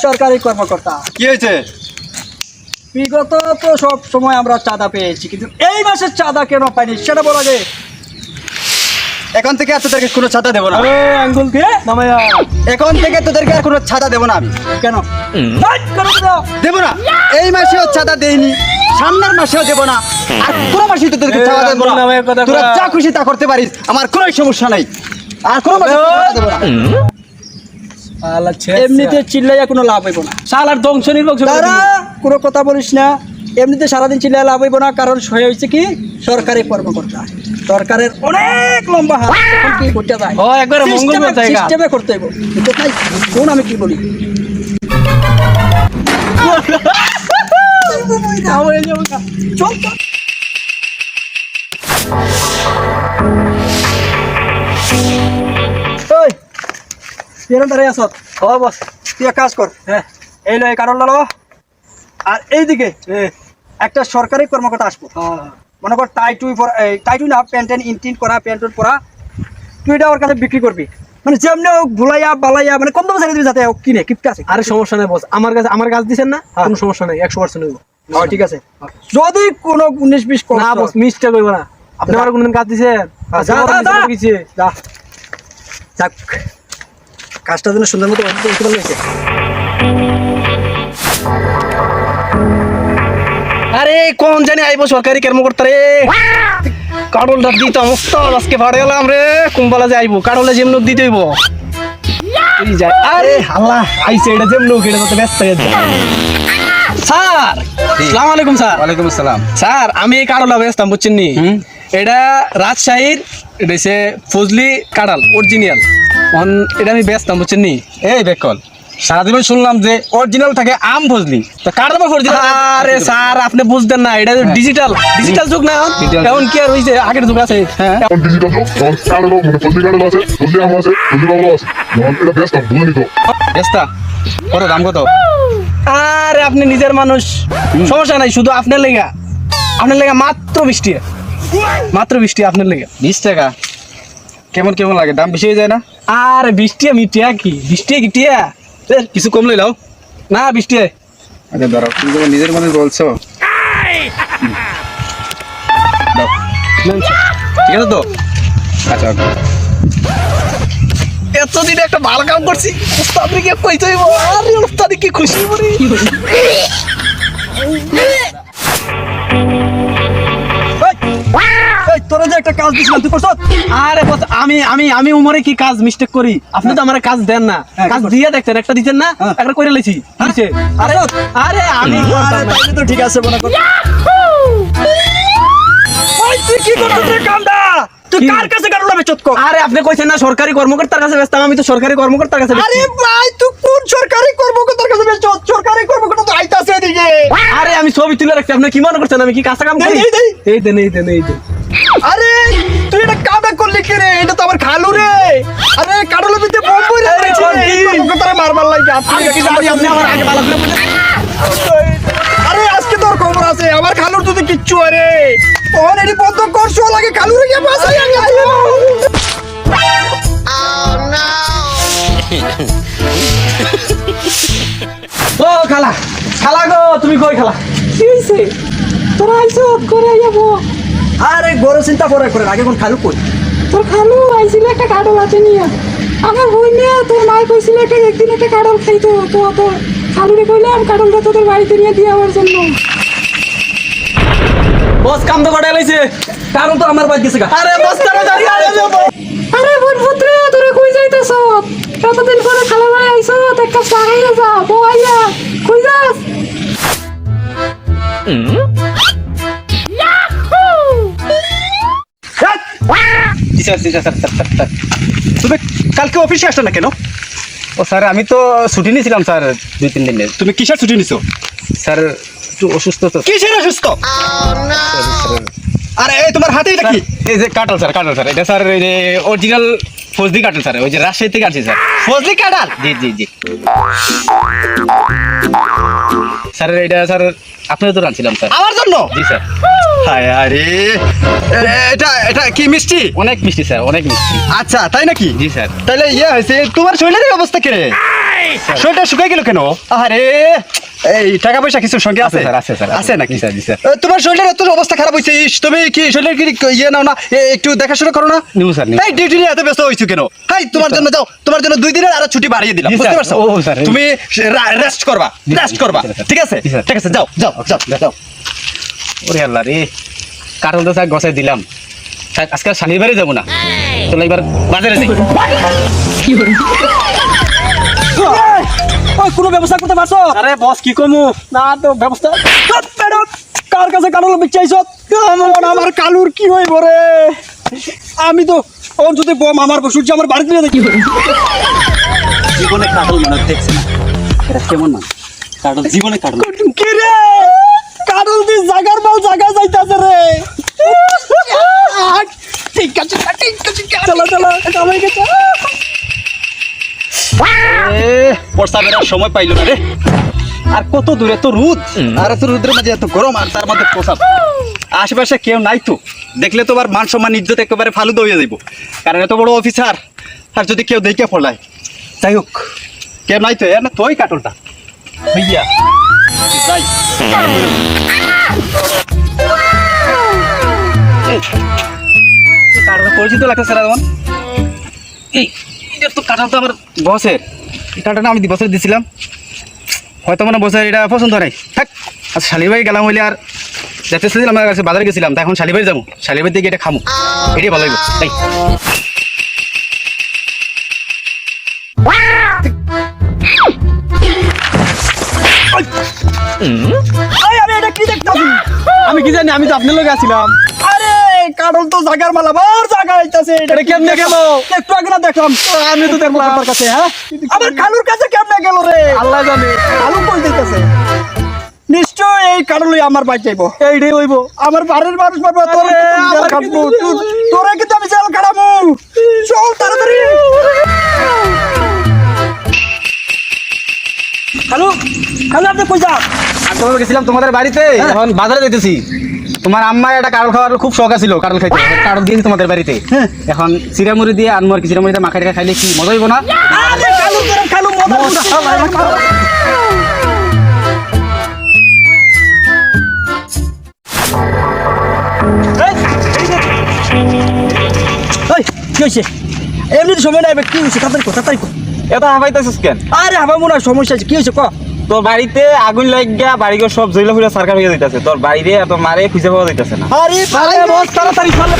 সরকারি কর্মকর্তা। কি হয়েছে? বিগত তো সব সময় আমরা চাঁদা পেয়েছি, কিন্তু এই মাসের চাঁদা কেন পাইনি সেটা বলা যায়। এখন থেকে আর তোদেরকে কোনো ছাতা দেবো না। আঙ্গুল কে নামায়া, এখন থেকে তোদেরকে আর কোনো ছাতা দেবো না আমি। কেন দেবো না? এই মাসেও ছাতা দেইনি, সামনের মাসেও দেবো না, আর কোনো মাসে তোদেরকে ছাতা দেবো না। তোরা যা খুশি তা করতে পারিস, আমার কোনো সমস্যা নাই। আর কোনো মাসে ছাতা দেবো না। এমনিতে চিল্লাইয়া কোনো লাভ হইব না। শালার ধ্বংস নির্বংশ করে তারা দিবি। কোনো কথা বলিস না, এমনিতে সারাদিন চিল্লাইয়া লাভ হইব না, কারণ সে হয়েছে কি সরকারি কর্মকর্তা, সরকারের অনেক লম্বা হাত, তখন কি করতে যায় ও একবারে মঙ্গল জায়গা সিস্টেমে করতে হইব। কিন্তু তাই কোন আমি কি বলি চল চল। ওই এরকম দাঁড়িয়ে আসত, ও বস তুই এক কাজ কর, হ্যাঁ এই লো এই কারণ লো, আর এইদিকে একটা সরকারি কর্মকর্তা আসবো, মনে কর টাইটুই টাইটুই না, প্যান্ট ইনটিন করা, প্যান্ট পরা, তুই এটা ওর কাছে বিক্রি করবি, মানে যেমনি ভুলাইয়া বালাইয়া, মানে কম দামে ছেড়ে দিবি যাতে কিনে কিপটা আছে। আরে সমস্যা নাই বস, আমার কাজ দিছেন না, কোনো সমস্যা নাই, 100% হইব। ঠিক আছে, যদি কোনো 19-20 না বস মিস্টেক হইব না, আপনি আমার কোনদিন কাজ দিছেন? যা যাক, কাজটা যেন সুন্দর মতো করতে পারলে। আরে কোন জানি আইবো সরকারি কর্মকর্তা রে, কাড়লটা দিতে মস্ত আজকে ভাড়ে গেলাম রে, কুম্বালা যে আইবো কাড়লে যেমন দিতে হইব। এই যায়, আরে আল্লাহ আইছে, এটা যেমন এটা তো ব্যস্ত হয়ে যায়। স্যার আসসালামু আলাইকুম স্যার। ওয়ালাইকুম আসসালাম। স্যার আমি এই কাড়লা ব্যস্তাম বুঝছেন নি, এটা রাজশাহীর, এটা হচ্ছে ফজলি কাড়াল অরিজিনাল, এটা আমি ব্যস্তাম বুঝছেন নি। এই বেকল, সারাদিন শুনলাম যে অরিজিনাল থাকে আম ফজলি, তো কার বা অরিজিনাল? আরে স্যার আপনি বুঝতেন না, এটা ডিজিটাল যুগ না এখন, কি আর হইছে, আগের যুগ আছে। হ্যাঁ ডিজিটাল কার্ড মানে ফজলি কার্ড আছে, ফজলি আম আছে, ফজলি বাবু আছে, এটা বেস্ট বুঝে নিত। বেস্তা কত দাম কত? আরে আপনি নিজের মানুষ, সমস্যা নাই, শুধু আপনার লেগা মাত্র 20 টাকা, মাত্র 20 টাকা আপনার লেগা। 20 টাকা? কেমন কেমন লাগে, দাম বেশি হয়ে যায় না? আরে 20 টাকা মিটিয়া কি, 20 টাকা কি টিয়া, কিছু কম লইলাও না 20 টাকা। আচ্ছা ধরো, তুমি যখন নিজের মনে বলছো, দাও। ঠিক আছে তো? আচ্ছা ওকে। এতদিন একটা ভালো কাম করছি, ওস্তাদ কে কইতে হইব, আরে ওস্তাদ কি খুশি মরি। তোরা যে একটা কাজ দিছিলাম তুই করছ? আরে বস আমি উমরে কি কাজ মিস্টেক করি, আপনি তো আমার কাজ দেন না, কাজ দিয়ে দেখতেন, একটা দিতেন না, একটা করে লাইছি। আরে আরে আমি তাইলে তো ঠিক আছে, মনে কর ওই তুই কি করছিস রে কামডা, তুই কার কাছে কাটলা বেচত কর? আরে আপনি কইছেন না সরকারি কর্মকর্তার কাছে ব্যস্ত, আমি তো সরকারি কর্মকর্তার কাছে ব্যস্ত। আরে ভাই তুই কোন সরকারি কর্মকর্তার কাছে বেচত? সরকারি কর্মকর্তা তো আইতাছে এদিকে। আরে আমি ছবি তুলে রাখছি, আপনি কি মনে করছেন আমি কি কাজ কাম করি? এই দেন। আরে তুই এটা কামটা করলি কি রে? এটা তো আমার খালু রে। আরে কাটলা দিতে বম্ব রে, কর্মকর্তারে মারবার লাগি। আপনি আমার আগে ভালো করে বুঝেন। আরে আজকে তোর খবর আছে, আমার খালুর যদি কিচ্ছু আরে ওর এডি বন্ধ করছো লাগে খালুরে গিয়ে বাসায় আগে আইও। ও খালা গো, তুমি কই খালা? কি হইছে? তোরা আইছো করে যাবো। আরে বড় চিন্তা করে আগে কোন খালু কই? তোর খালু আইছিল একটা কাটল আছে নিয়ে, আমার বই নিয়ে তোর মাই কইছিল একটা একদিন একটা কাটল খাইতো, তো তোর খালুরে কইলাম কাটলটা তোদের বাড়িতে নিয়ে দিয়ে আমার জন্য। বস কাম তো করে লাইছে, কারণ তো আমার বাড়ি গেছে গা। আরে বস তারা দাঁড়িয়ে আছে। আরে বোন পুত্র তোরা কই যাইতেছ? কতদিন পরে খালা বাড়ি আইছো, একটা সাহাইয়া যা বইয়া কই যাস? স্যার তুমি কালকে অফিসে আসলে না কেন? ও স্যার আমি তো ছুটি নিয়েছিলাম স্যার 2-3 দিনের। তুমি কিসের ছুটি নিছো? স্যার একটু অসুস্থ তো। কিসের অসুস্থ? আরে এই তোমার হাতে এটা কি? এই যে কাটল স্যার, এটা স্যার এই যে অরিজিনাল ফজলি কাটল স্যার, ওই যে রাজশাহী থেকে আসছে স্যার। ফজলি কাটল? জি স্যার, এটা স্যার আপনার তো আনছিলাম স্যার। আমার জন্য? জি স্যার। হায় আরে এটা কি মিষ্টি? অনেক মিষ্টি স্যার, অনেক মিষ্টি। আচ্ছা তাই নাকি? জি স্যার। তাহলে ইয়ে হয়েছে, তোমার শরীরের অবস্থা কি রে? শরীরটা শুকাই গেল কেন? আরে এই টাকা পয়সা কিছু সঙ্গে আছে? আছে নাকি? তোমার শরীরের এত অবস্থা খারাপ হয়েছে, তুমি কি শরীরের কি ইয়ে নাও না, একটু দেখাশোনা করো না? নিউ স্যার এই ডিউটি নিয়ে এত ব্যস্ত হয়েছো কেন? হাই তোমার জন্য যাও, তোমার জন্য 2 দিনের আরো ছুটি বাড়িয়ে দিলাম, জি, বুঝতে স্যার। পারছো? ও, স্যার। তুমি রেস্ট করবা, রেস্ট করবা, ঠিক আছে? জি, স্যার। ঠিক আছে, যাও যাও যাও যাও। ওরে আল্লাহ রে, কাটল তো স্যার গছাই দিলাম, আজকে শনিবারে যাবো না, চলো এবার বাজারে যাই। ওই কোনো ব্যবস্থা করতে পারছো? আরে বস কি কমু না তো ব্যবস্থা। ম্যাডাম কার কাছে কাটল বিচাইছো? আমার কালুর কি হইব রে? আমি তো ও যদি বম আমার বসুর আমার বাড়িতে নিয়ে দেখি। জীবনে কাটল মনে দেখছে না, এটা কেমন না কাটল, জীবনে কাটল। কি রে কাটল দি জাগার মাল জাগা যাইতাছে রে। ঠিক আছে ঠিক আছে, চলো চলো কামাই গেছে। বর্ষা বেরার সময় পাইলো না রে, আর কত দূরে তো রোদ, আর এত রোদের মাঝে এত গরম, আর তার মধ্যে প্রসাব। আশেপাশে কেউ নাই তো, দেখলে তো আবার মান সম্মান ইজ্জত একেবারে ফালুদা হয়ে যাইব, কারণ এত বড় অফিসার, আর যদি কেউ দেখে পড়লায়। যাই হোক, কেউ নাই তো, এর না তোই কাটলটা হইয়া যাই। কাটলটা পরিচিত লাগতেছে না যেমন, এই এটা তো কাঁঠাল তো আমার বসের, এই কাঁঠালটা আমি বছর দিছিলাম, হয়তো মানে বছর এটা পছন্দ নাই থাক। আচ্ছা শালিবাড়ি গেলাম হইলে আর যেতেছিলাম আমার কাছে বাজারে গেছিলাম, তা এখন শালিবাড়ি যাবো, শালিবাড়ি থেকে এটা খামো, এটাই ভালো লাগবে তাই। আমি এটা কি দেখতাছি? আমি কি জানি, আমি তো আপনার লোক আছিলাম। আরে কাটল তো জাগার মাল আবার জাগা আইতাছে। এটা কেমনে গেল? একটু আগে না দেখলাম। আমি তো দেখবো আপনার কাছে, হ্যাঁ আমার কালুর কাছে কেমনে গেল রে? আল্লাহ জানে। কালু কই দিতেছে? নিশ্চয় এই কাটলই আমার বাড়ি যাইব। এইটাই হইব আমার বাড়ির মানুষ পারবো। তোরে কাটবো, তোরে কিন্তু আমি জেল কাটাবো। চল তাড়াতাড়ি। কালু কালু আপনি কই যান? আমি তোমাকে গেছিলাম তোমাদের বাড়িতে, এখন বাজারে যেতেছি। তোমার আম্মার একটা কাটল খাওয়ার খুব শখ ছিল, কাটল খাইতে, কাটল দিয়েছি তোমাদের বাড়িতে। এখন চিরামুড়ি দিয়ে আনমোর কি চিরামুড়ি দিয়ে মাখাই টাকা খাইলে কি মজা হইব না? আরে কালু তোরে কালু মজা কি হয়েছে? এমনি সময় নাই, কি হয়েছে? তাড়াতাড়ি কো, তাড়াতাড়ি কো। এত হাঁপাইতেছিস কেন? আরে আমার মনে হয় সমস্যা আছে। কি হয়েছে ক? তোর বাড়িতে আগুন লাগিয়া বাড়িঘর সব জইলা ফুলা সরকার হয়ে যাইতেছে, তোর বাড়িতে এত মারে খুঁজে পাওয়া যাইতেছে না। আরে বস তাড়াতাড়ি চল।